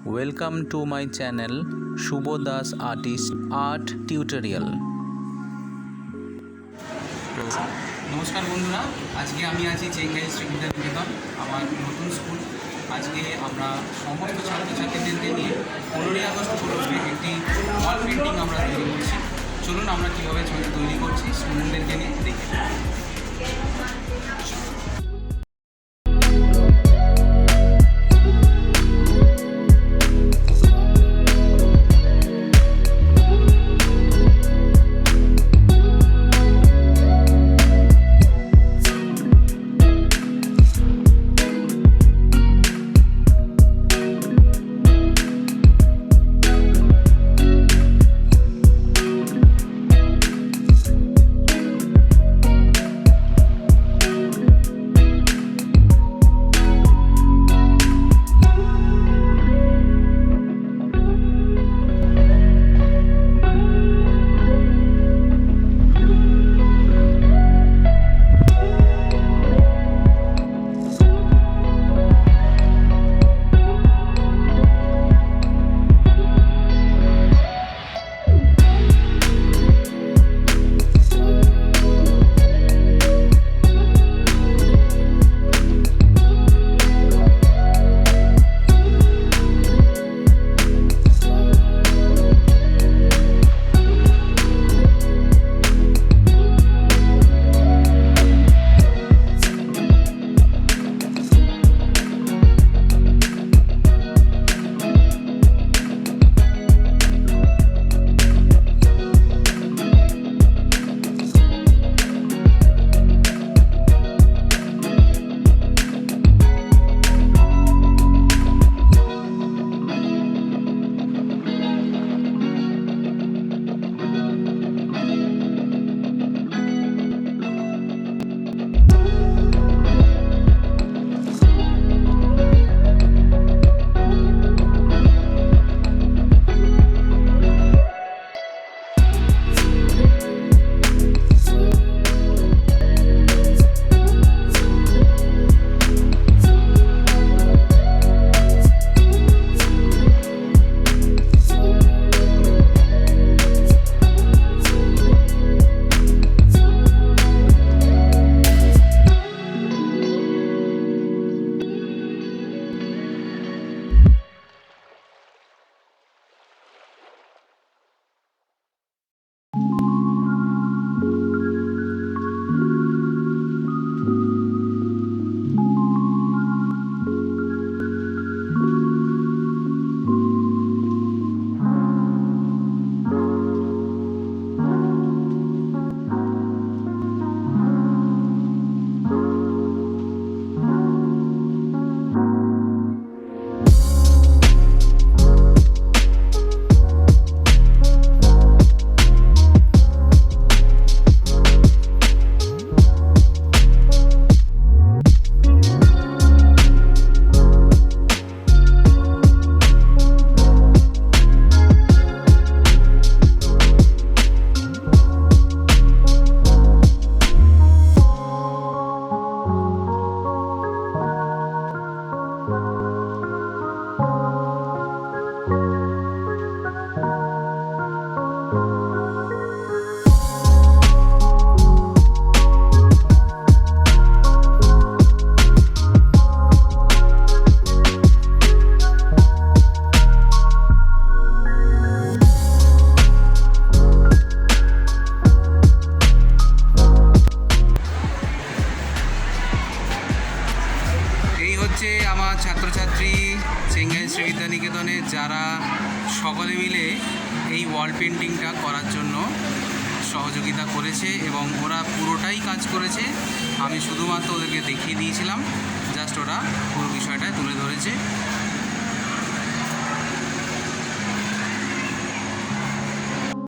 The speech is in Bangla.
Welcome to my channel Subha Das Artist Art Tutorial. নমস্কার বন্ধুরা, আজকে আমি আছি চেঙ্গাই শ্রীবিদ্যানিকেতন, আমার নতুন স্কুল। আজকে আমরা সমস্ত ছাত্রছাত্রীদেরকে নিয়ে 15ই আগস্ট উপলক্ষে একটি ওয়াল পেন্টিং আমরা তৈরি করছি। চলুন আমরা কীভাবে ছবি তৈরি করছি স্টুডেন্টদেরকে নিয়ে দেখি। আমার ছাত্রছাত্রী চেঙ্গাই শ্রীবিদ্যানিকেতনে যারা সকলে মিলে এই ওয়াল পেন্টিংটা করার জন্য সহযোগিতা করেছে এবং ওরা পুরোটাই কাজ করেছে। আমি শুধুমাত্র ওদেরকে দেখিয়ে দিয়েছিলাম, জাস্ট ওরা পুরো বিষয়টা তুলে ধরেছে।